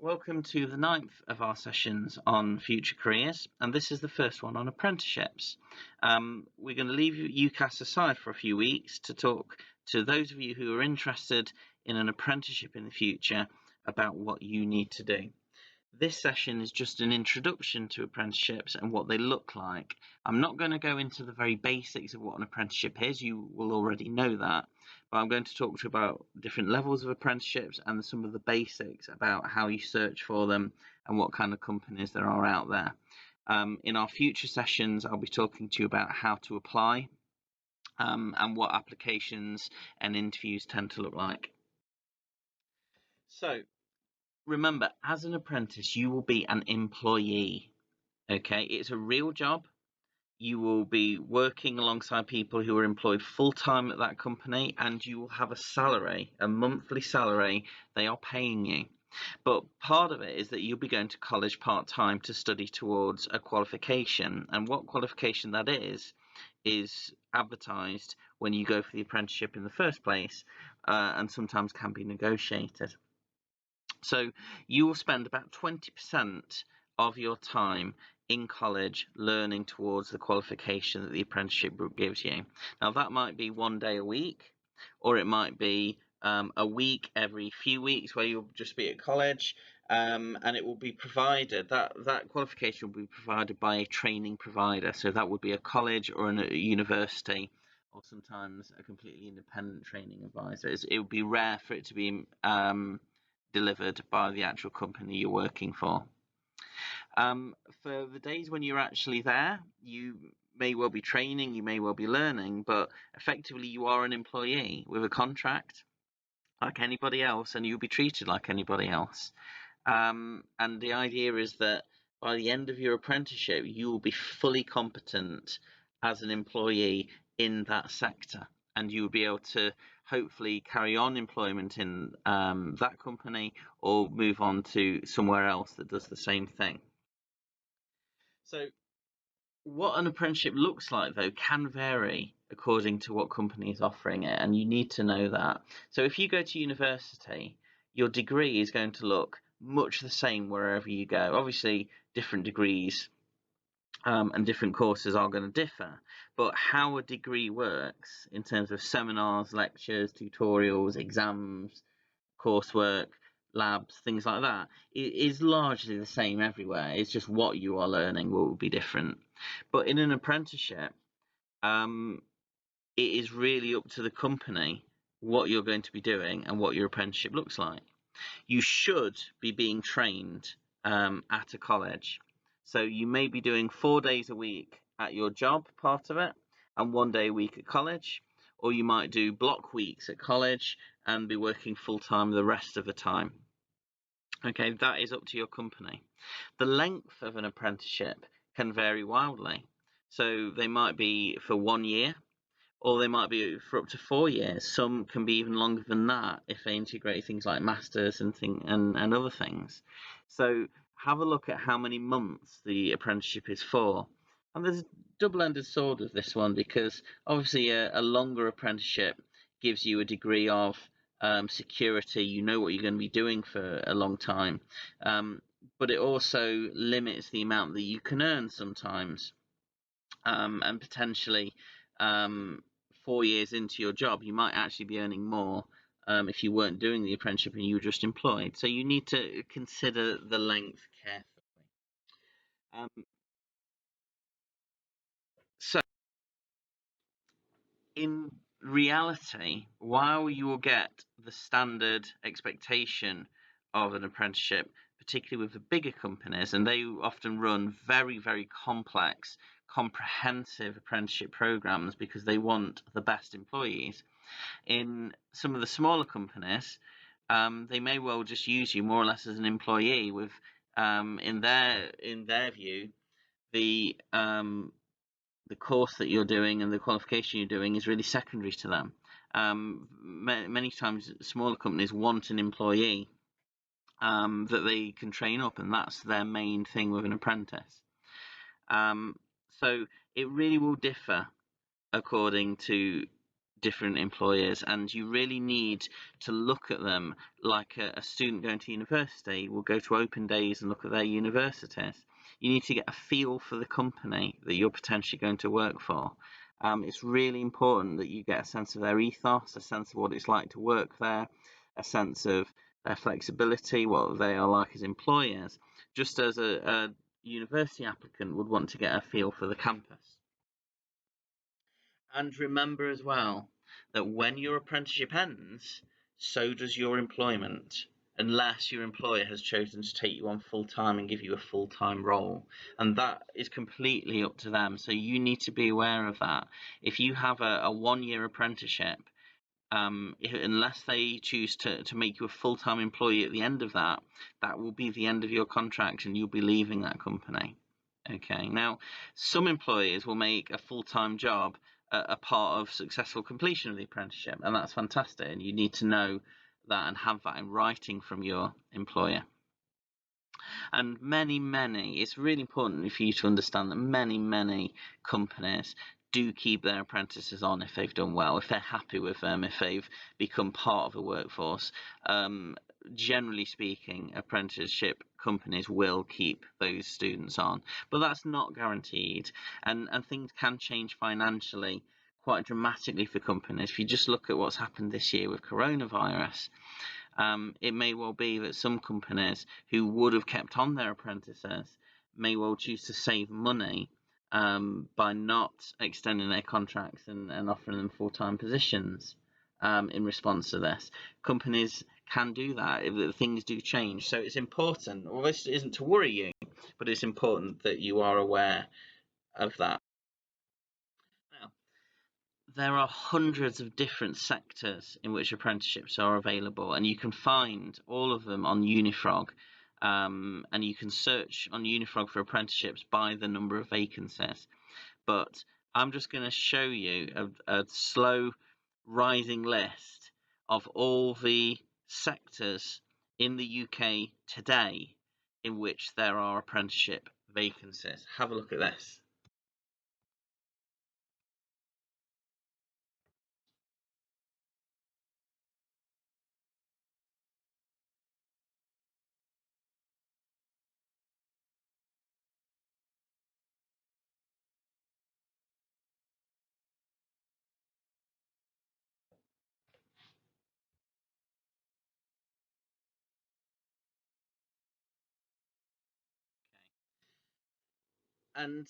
Welcome to the 9th of our sessions on future careers, and this is the first one on apprenticeships. We're going to leave UCAS aside for a few weeks to talk to those of you who are interested in an apprenticeship in the future about what you need to do. This session is just an introduction to apprenticeships and what they look like. I'm not going to go into the very basics of what an apprenticeship is, you will already know that, but I'm going to talk to you about different levels of apprenticeships and some of the basics about how you search for them and what kind of companies there are out there. In our future sessions, I'll be talking to you about how to apply and what applications and interviews tend to look like. So, remember, as an apprentice, you will be an employee. Okay, it's a real job. You will be working alongside people who are employed full-time at that company, and you will have a salary, a monthly salary. They are paying you. But part of it is that you'll be going to college part-time to study towards a qualification. And what qualification that is advertised when you go for the apprenticeship in the first place, and sometimes can be negotiated. So you will spend about 20% of your time in college learning towards the qualification that the apprenticeship group gives you. Now, that might be one day a week, or it might be a week every few weeks where you'll just be at college, and it will be provided, that qualification will be provided by a training provider. So that would be a college or a university, or sometimes a completely independent training advisor. It would be rare for it to be delivered by the actual company you're working for. For the days when you're actually there, you may well be training, you may well be learning, but effectively you are an employee with a contract like anybody else, and you'll be treated like anybody else. And the idea is that by the end of your apprenticeship, you will be fully competent as an employee in that sector, and you will be able to hopefully carry on employment in that company or move on to somewhere else that does the same thing. So what an apprenticeship looks like, though, can vary according to what company is offering it, and you need to know that. So if you go to university, your degree is going to look much the same wherever you go. Obviously, different degrees and different courses are going to differ, but how a degree works in terms of seminars, lectures, tutorials, exams, coursework, labs, things like that, it is largely the same everywhere. It's just what you are learning will be different. But in an apprenticeship, it is really up to the company what you're going to be doing and what your apprenticeship looks like. You should be being trained at a college. So you may be doing 4 days a week at your job, part of it, and 1 day a week at college, or you might do block weeks at college and be working full-time the rest of the time. Okay, that is up to your company. The length of an apprenticeship can vary wildly. So they might be for 1 year, or they might be for up to 4 years. Some can be even longer than that if they integrate things like masters and other things. So have a look at how many months the apprenticeship is for. And there's a double-ended sword with this one, because obviously a longer apprenticeship gives you a degree of security. You know what you're going to be doing for a long time, but it also limits the amount that you can earn sometimes, and potentially 4 years into your job, you might actually be earning more if you weren't doing the apprenticeship and you were just employed. So you need to consider the length carefully. So in reality, while you will get the standard expectation of an apprenticeship, particularly with the bigger companies, and they often run very, very complex, comprehensive apprenticeship programs because they want the best employees. In some of the smaller companies, they may well just use you more or less as an employee with, in their view, the course that you're doing and the qualification you're doing is really secondary to them. Many times smaller companies want an employee that they can train up, and that's their main thing with an apprentice. So it really will differ according to different employers, and you really need to look at them like a student going to university will go to open days and look at their universities. You need to get a feel for the company that you're potentially going to work for. It's really important that you get a sense of their ethos, a sense of what it's like to work there, a sense of their flexibility, what they are like as employers, just as a university applicant would want to get a feel for the campus. And remember as well that when your apprenticeship ends, so does your employment, unless your employer has chosen to take you on full time and give you a full time role. And that is completely up to them. So you need to be aware of that. If you have a 1-year apprenticeship, unless they choose to make you a full time employee at the end of that, that will be the end of your contract and you'll be leaving that company. Okay, now some employers will make a full time job a part of successful completion of the apprenticeship, and that's fantastic. And you need to know that and have that in writing from your employer. And it's really important for you to understand that many companies do keep their apprentices on if they've done well, if they're happy with them, if they've become part of the workforce. Generally speaking, apprenticeship companies will keep those students on, but that's not guaranteed, and things can change financially quite dramatically for companies. If you just look at what's happened this year with coronavirus, it may well be that some companies who would have kept on their apprentices may well choose to save money by not extending their contracts and offering them full-time positions in response to this. Companies can do that if things do change. So it's important. Well, this isn't to worry you, but it's important that you are aware of that. Now, there are hundreds of different sectors in which apprenticeships are available, and you can find all of them on Unifrog. And you can search on Unifrog for apprenticeships by the number of vacancies. But I'm just going to show you a slow rising list of all the sectors in the UK today in which there are apprenticeship vacancies. Have a look at this. And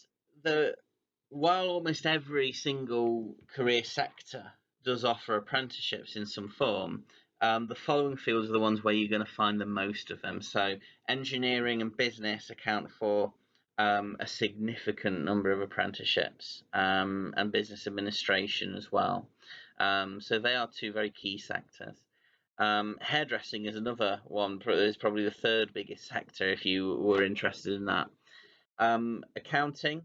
while almost every single career sector does offer apprenticeships in some form, the following fields are the ones where you're going to find the most of them. So engineering and business account for a significant number of apprenticeships, and business administration as well. So they are two very key sectors. Hairdressing is another one. It's probably the third biggest sector if you were interested in that. Accounting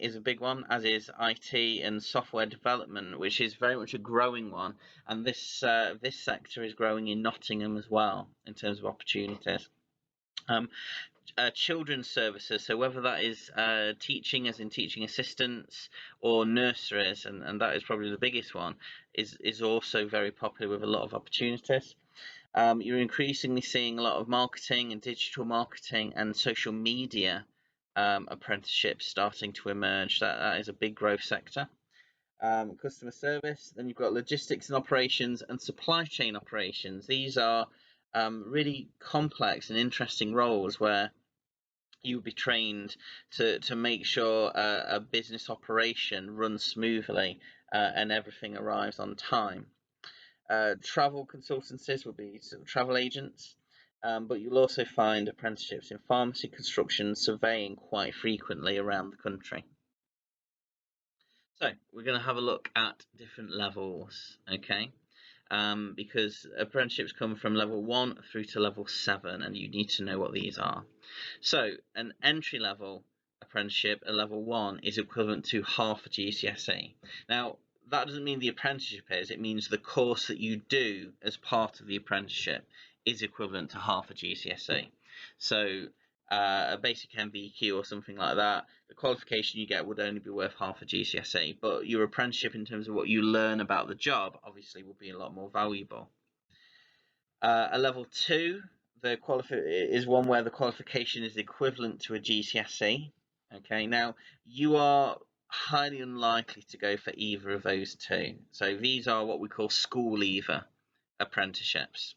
is a big one, as is IT and software development, which is very much a growing one. And this sector is growing in Nottingham as well in terms of opportunities. Children's services, so whether that is teaching, as in teaching assistants, or nurseries, and that is probably the biggest one, is also very popular with a lot of opportunities. You're increasingly seeing a lot of marketing and digital marketing and social media apprenticeships starting to emerge. That is a big growth sector. Customer service, then you've got logistics and operations and supply chain operations. These are really complex and interesting roles where you would be trained to make sure a business operation runs smoothly and everything arrives on time. Travel consultancies will be sort of travel agents, but you'll also find apprenticeships in pharmacy, construction, surveying quite frequently around the country. So we're going to have a look at different levels, okay? Because apprenticeships come from level 1 through to level 7, and you need to know what these are. So an entry-level apprenticeship at level 1 is equivalent to half a GCSE. Now, that doesn't mean the apprenticeship is, it means the course that you do as part of the apprenticeship is equivalent to half a GCSE. So a basic MVQ or something like that, the qualification you get would only be worth half a GCSE. But your apprenticeship, in terms of what you learn about the job, obviously will be a lot more valuable. A level 2 is one where the qualification is equivalent to a GCSE. Okay, now you are highly unlikely to go for either of those two. So these are what we call school leaver apprenticeships.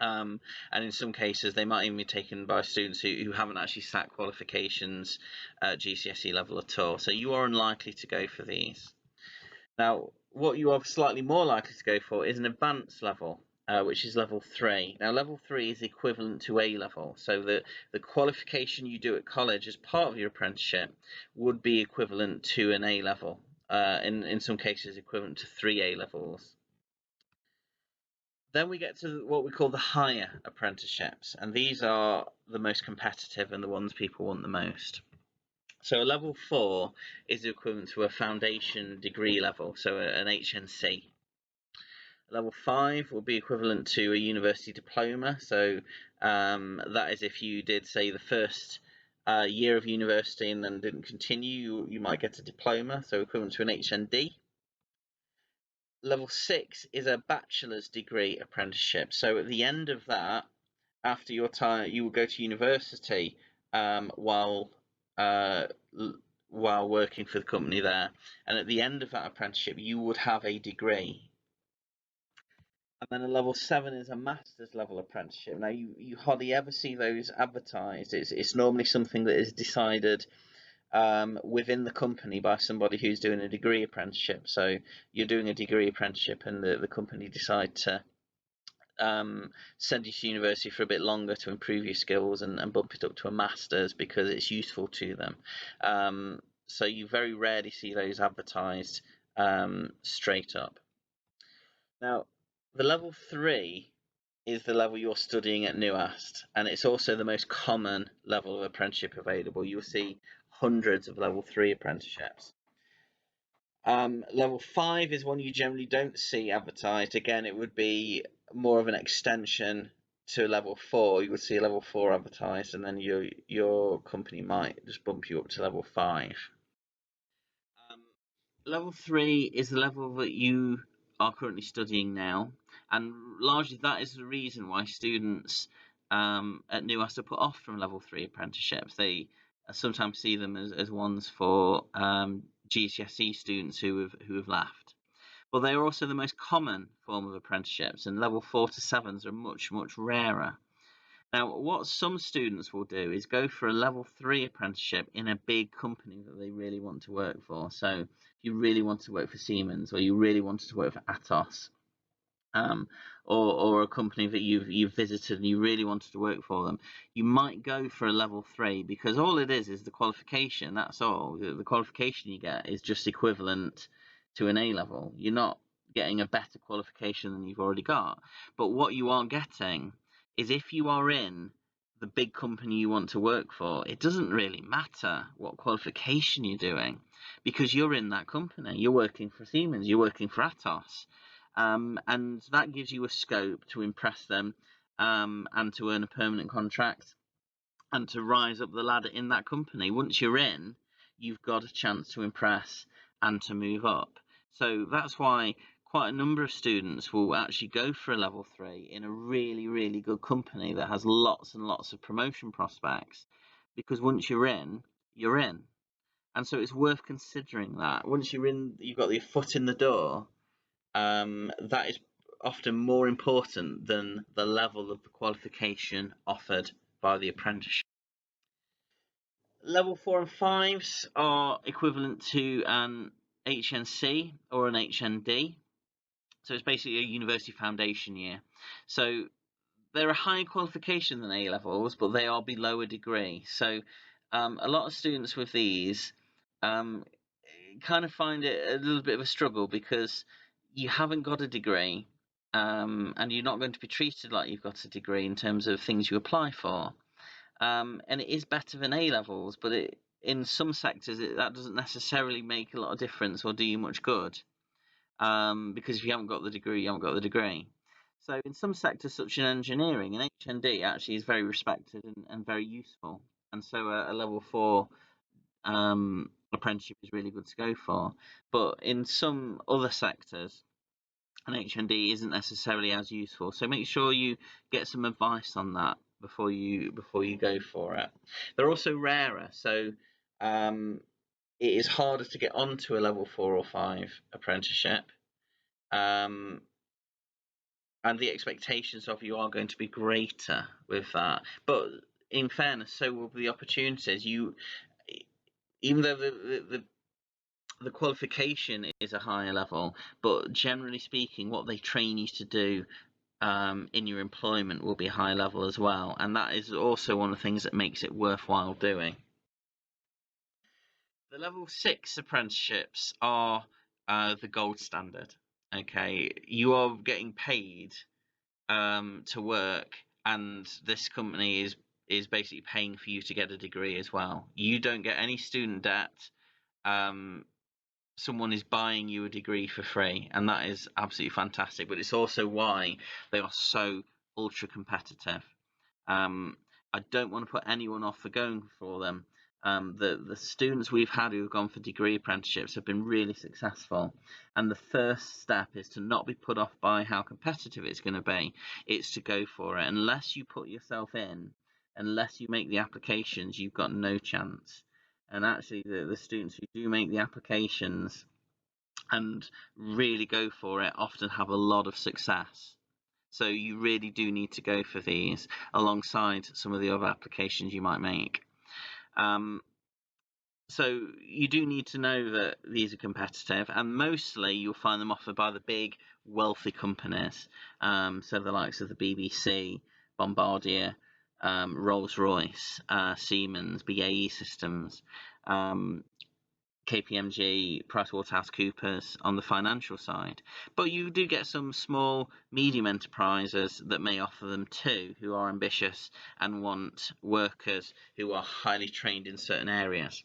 And in some cases, they might even be taken by students who haven't actually sat qualifications at GCSE level at all. So you are unlikely to go for these. Now, what you are slightly more likely to go for is an advanced level, which is level 3. Now, level 3 is equivalent to A level, so the qualification you do at college as part of your apprenticeship would be equivalent to an A level, in some cases equivalent to 3 A levels. Then we get to what we call the higher apprenticeships, and these are the most competitive and the ones people want the most. So a level 4 is equivalent to a foundation degree level, so an HNC. Level 5 will be equivalent to a university diploma, so that is if you did, say, the first year of university and then didn't continue, you might get a diploma, so equivalent to an HND. Level 6 is a bachelor's degree apprenticeship, so at the end of that, after your time, you will go to university while working for the company there, and at the end of that apprenticeship you would have a degree. And then a level 7 is a master's level apprenticeship. Now you hardly ever see those advertised. It's normally something that is decided within the company by somebody who's doing a degree apprenticeship. So you're doing a degree apprenticeship and the company decide to send you to university for a bit longer to improve your skills and bump it up to a master's because it's useful to them. So you very rarely see those advertised straight up. Now, the level 3 is the level you're studying at NUAST, and it's also the most common level of apprenticeship available. You'll see hundreds of level 3 apprenticeships. Level 5 is one you generally don't see advertised. Again, it would be more of an extension to level 4. You would see a level 4 advertised, and then your company might just bump you up to level 5. Level 3 is the level that you are currently studying now, and largely that is the reason why students at NUAS are put off from level 3 apprenticeships. They sometimes see them as ones for GCSE students who have left. But they are also the most common form of apprenticeships, and level 4 to 7s are much rarer. Now, what some students will do is go for a level 3 apprenticeship in a big company that they really want to work for. So if you really want to work for Siemens, or you really wanted to work for Atos, or a company that you've visited and you really wanted to work for them, you might go for a level 3 because all it is the qualification. That's all. The qualification you get is just equivalent to an A level. You're not getting a better qualification than you've already got. But what you are getting is, if you are in the big company you want to work for, it doesn't really matter what qualification you're doing because you're in that company. You're working for Siemens, you're working for Atos. And that gives you a scope to impress them and to earn a permanent contract and to rise up the ladder in that company. Once you're in, you've got a chance to impress and to move up. So that's why quite a number of students will actually go for a level 3 in a really good company that has lots and lots of promotion prospects, because once you're in, you're in. And so it's worth considering that. Once you're in, you've got your foot in the door. That is often more important than the level of the qualification offered by the apprenticeship. Level 4 and 5s are equivalent to an HNC or an HND. So it's basically a university foundation year. So they're a higher qualification than A levels, but they are below a degree. So a lot of students with these kind of find it a little bit of a struggle because you haven't got a degree, and you're not going to be treated like you've got a degree in terms of things you apply for. And it is better than A levels, but in some sectors that doesn't necessarily make a lot of difference or do you much good, because if you haven't got the degree, you haven't got the degree. So in some sectors, such as engineering, an HND actually is very respected and very useful. And so a level 4 apprenticeship is really good to go for. But in some other sectors, an HND isn't necessarily as useful. So make sure you get some advice on that before you go for it. They're also rarer, so it is harder to get onto a level 4 or 5 apprenticeship. And the expectations of you are going to be greater with that. But in fairness, so will the opportunities. Even though the qualification is a higher level, but generally speaking, what they train you to do in your employment will be high level as well, and that is also one of the things that makes it worthwhile doing. The level 6 apprenticeships are the gold standard. Okay, you are getting paid to work, and this company is basically paying for you to get a degree as well. You don't get any student debt. Someone is buying you a degree for free, and that is absolutely fantastic. But it's also why they are so ultra competitive. I don't want to put anyone off for going for them. The students we've had who have gone for degree apprenticeships have been really successful, and the first step is to not be put off by how competitive it's going to be. It's to go for it. Unless you put yourself in, unless you make the applications, you've got no chance. And actually, the students who do make the applications and really go for it often have a lot of success. So you really do need to go for these alongside some of the other applications you might make. So you do need to know that these are competitive, and mostly you'll find them offered by the big wealthy companies. So the likes of the BBC, Bombardier, Rolls-Royce, Siemens, BAE Systems, KPMG, PricewaterhouseCoopers on the financial side. But you do get some small, medium enterprises that may offer them too, who are ambitious and want workers who are highly trained in certain areas.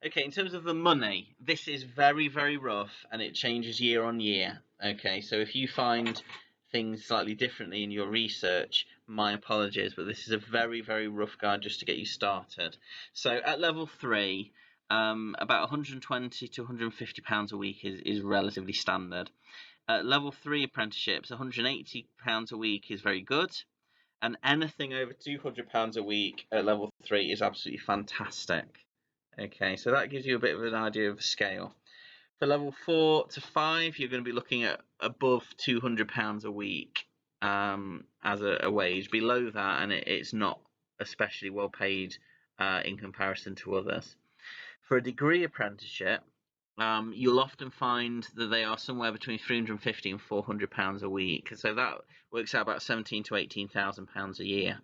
Okay, in terms of the money, this is very, very rough, and it changes year on year. Okay, so if you find things slightly differently in your research, my apologies, but this is a very, very rough guide just to get you started. So at level 3, about 120 to 150 pounds a week is relatively standard. At level 3 apprenticeships, 180 pounds a week is very good, and anything over 200 pounds a week at level 3 is absolutely fantastic. Okay, so that gives you a bit of an idea of the scale. For level 4 to 5, you're going to be looking at above £200 a week as a wage. Below that, and it's not especially well paid in comparison to others. For a degree apprenticeship, you'll often find that they are somewhere between £350 and £400 a week. So that works out about £17,000 to £18,000 a year.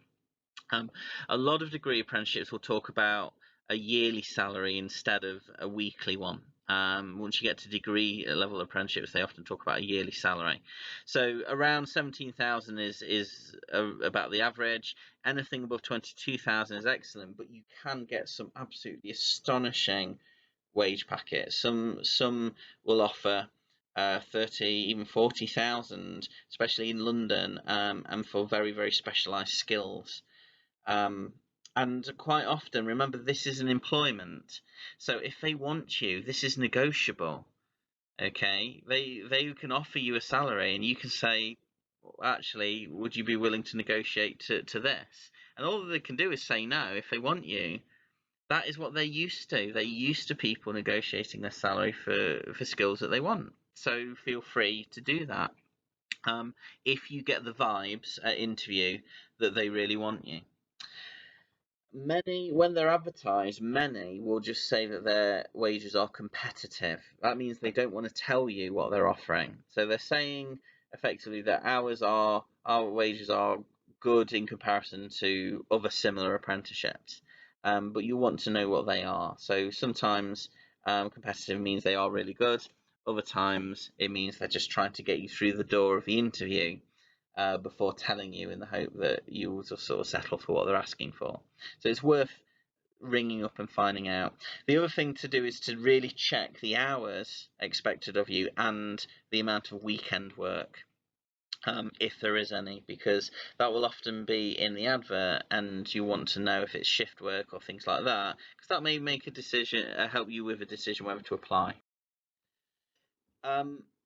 A lot of degree apprenticeships will talk about a yearly salary instead of a weekly one. Once you get to degree level apprenticeships, they often talk about a yearly salary. So around 17,000 is about the average. Anything above 22,000 is excellent, but you can get some absolutely astonishing wage packets. Some will offer 30, even 40,000, especially in London, and for very, very specialised skills. And quite often, remember, this is an employment. So if they want you, this is negotiable. Okay, they can offer you a salary, and you can say, well, actually, would you be willing to negotiate to this? And all they can do is say no if they want you. That is what they're used to. They're used to people negotiating their salary for skills that they want. So feel free to do that. If you get the vibes at interview that they really want you. Many, when they're advertised, many will just say that their wages are competitive. That means they don't want to tell you what they're offering. So they're saying effectively that our wages are good in comparison to other similar apprenticeships. But you want to know what they are. So sometimes competitive means they are really good. Other times it means they're just trying to get you through the door of the interview. Before telling you, in the hope that you will sort of settle for what they're asking for. So it's worth ringing up and finding out. The other thing to do is to really check the hours expected of you and the amount of weekend work. if there is any, because that will often be in the advert, and you want to know if it's shift work or things like that, because that may make a decision, help you with a decision whether to apply.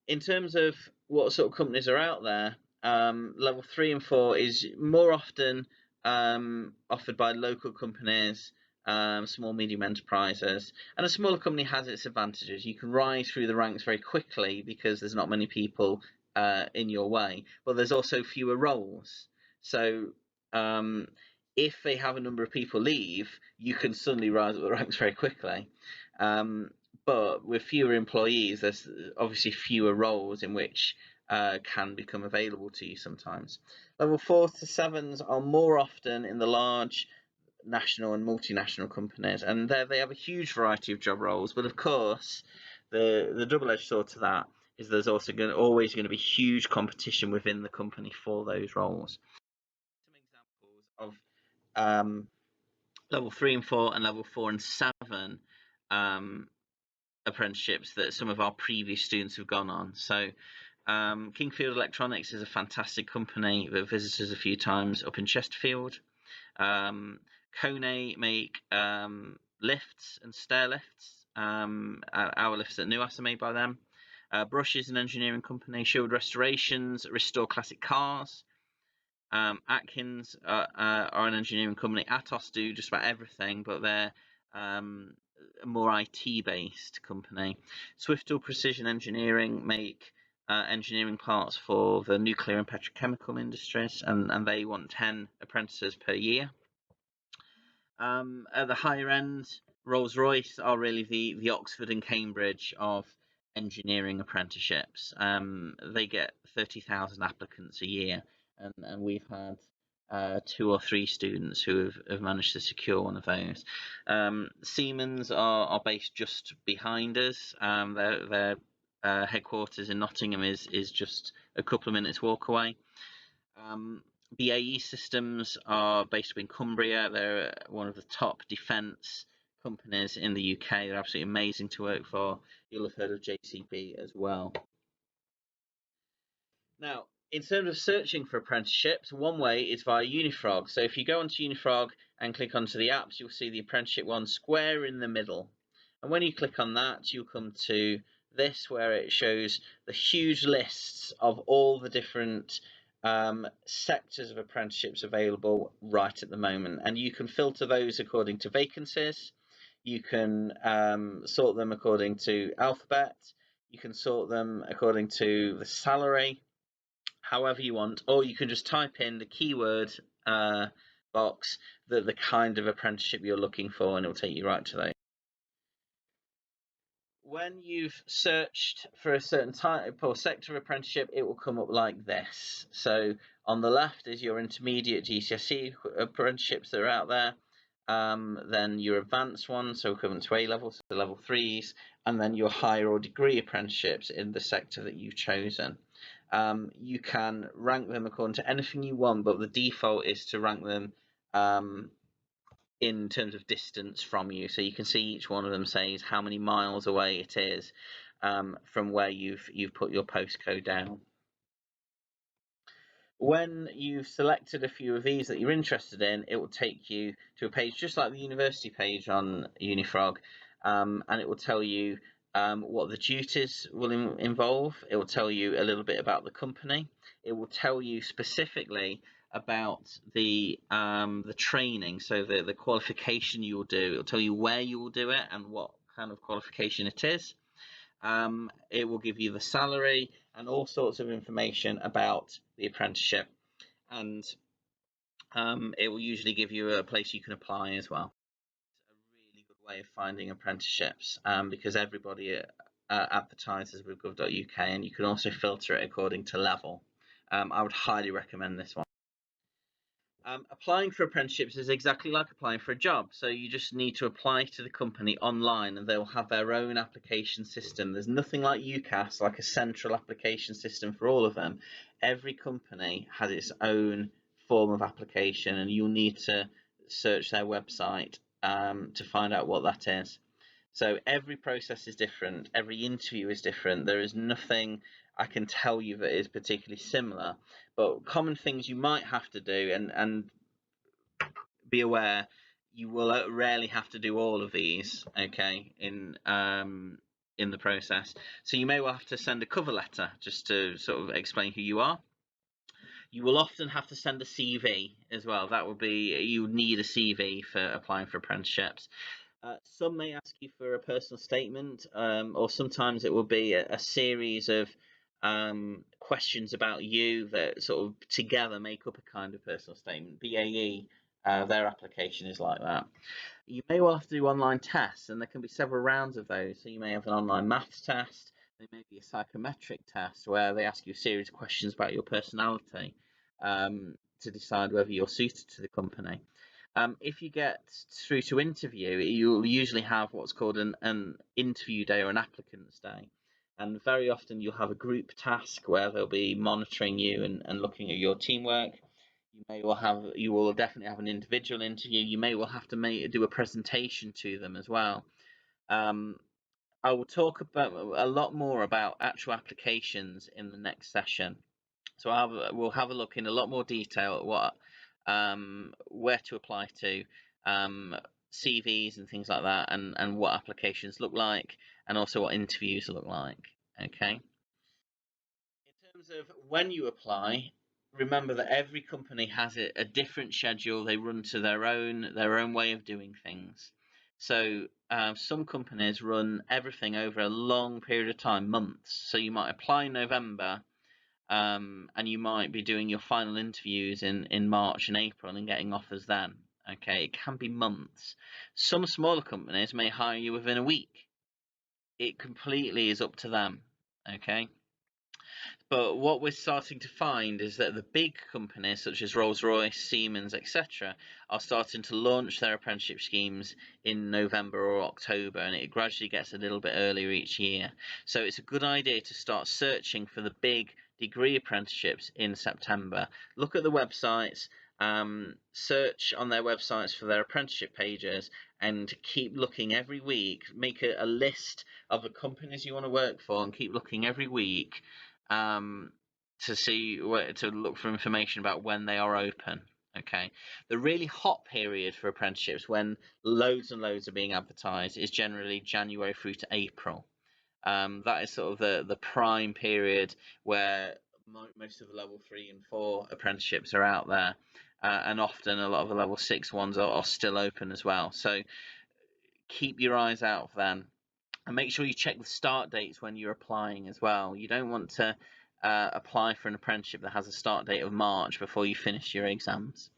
In terms of what sort of companies are out there, level 3 and 4 is more often offered by local companies, small medium enterprises, and a smaller company has its advantages. You can rise through the ranks very quickly because there's not many people in your way, but there's also fewer roles. So if they have a number of people leave, you can suddenly rise up the ranks very quickly. But with fewer employees, there's obviously fewer roles in which can become available to you sometimes. Level 4 to 7s are more often in the large national and multinational companies, and there they have a huge variety of job roles. But of course, the double-edged sword to that is there's also always going to be huge competition within the company for those roles. Some examples of level 3 and 4 and level 4 and 7 apprenticeships that some of our previous students have gone on. So Kingfield Electronics is a fantastic company that visited us a few times up in Chesterfield. Kone make lifts and stair lifts. Our lifts at Nuas are made by them. Brush is an engineering company. Shield Restorations restore classic cars. Atkins are an engineering company. Atos do just about everything, but they're a more IT-based company. Swiftel Precision Engineering make engineering parts for the nuclear and petrochemical industries, and they want 10 apprentices per year. At the higher end, Rolls-Royce are really the Oxford and Cambridge of engineering apprenticeships. They get 30,000 applicants a year, and we've had 2 or 3 students who have managed to secure one of those. Siemens are based just behind us. Their headquarters in Nottingham is just a couple of minutes walk away. BAE Systems are based up in Cumbria. They're one of the top defence companies in the UK. They're absolutely amazing to work for. You'll have heard of JCB as well. Now, in terms of searching for apprenticeships, one way is via Unifrog. So if you go onto Unifrog and click onto the apps, you'll see the apprenticeship one square in the middle. And when you click on that, you'll come to this, where it shows the huge lists of all the different sectors of apprenticeships available right at the moment, and you can filter those according to vacancies. You can sort them according to alphabet. You can sort them according to the salary, however you want, or you can just type in the keyword box the kind of apprenticeship you're looking for, and it'll take you right to those. When you've searched for a certain type or sector of apprenticeship, it will come up like this. So on the left is your intermediate GCSE apprenticeships that are out there, then your advanced ones, so equivalent to A level, so the level 3s, and then your higher or degree apprenticeships in the sector that you've chosen. You can rank them according to anything you want, but the default is to rank them in terms of distance from you. So you can see each one of them says how many miles away it is from where you've put your postcode down. When you've selected a few of these that you're interested in, it will take you to a page just like the university page on Unifrog, and it will tell you what the duties will involve. It will tell you a little bit about the company. It will tell you specifically about the training, so the qualification you will do. It will tell you where you will do it and what kind of qualification it is. It will give you the salary and all sorts of information about the apprenticeship, and it will usually give you a place you can apply as well. It's a really good way of finding apprenticeships because everybody advertises with gov.uk, and you can also filter it according to level. I would highly recommend this one. Applying for apprenticeships is exactly like applying for a job. So you just need to apply to the company online, and they'll have their own application system. There's nothing like UCAS, like a central application system for all of them. Every company has its own form of application, and you'll need to search their website to find out what that is. So every process is different. Every interview is different. There is nothing I can tell you that is particularly similar. But common things you might have to do, and be aware, you will rarely have to do all of these, okay, in the process. So you may well have to send a cover letter just to sort of explain who you are. You will often have to send a CV as well. That would be, you would need a CV for applying for apprenticeships. Some may ask you for a personal statement, or sometimes it will be a series of questions about you that sort of together make up a kind of personal statement. BAE, their application is like that. You may well have to do online tests, and there can be several rounds of those. So you may have an online maths test. There may be a psychometric test where they ask you a series of questions about your personality to decide whether you're suited to the company. If you get through to interview, you'll usually have what's called an interview day or an applicant's day. And very often you'll have a group task where they'll be monitoring you and looking at your teamwork. You will definitely have an individual interview. You may well have to do a presentation to them as well. I will talk about a lot more about actual applications in the next session. So we'll have a look in a lot more detail at what where to apply to, CVs and things like that, and what applications look like, and also what interviews look like. Okay. In terms of when you apply, remember that every company has a different schedule. They run to their own way of doing things. So some companies run everything over a long period of time, months. So you might apply in November, and you might be doing your final interviews in March and April and getting offers then. Okay, it can be months. Some smaller companies may hire you within a week. It completely is up to them. Okay. But what we're starting to find is that the big companies such as Rolls-Royce, Siemens, etc., are starting to launch their apprenticeship schemes in November or October, and it gradually gets a little bit earlier each year. So it's a good idea to start searching for the big degree apprenticeships in September. Look at the websites, search on their websites for their apprenticeship pages, and keep looking every week. Make a list of the companies you want to work for and keep looking every week to see to look for information about when they are open. Okay, the really hot period for apprenticeships, when loads and loads are being advertised, is generally January through to April. That is sort of the prime period where most of the level 3 and 4 apprenticeships are out there, and often a lot of the level 6 ones are still open as well. So keep your eyes out for them. And make sure you check the start dates when you're applying as well. You don't want to apply for an apprenticeship that has a start date of March before you finish your exams.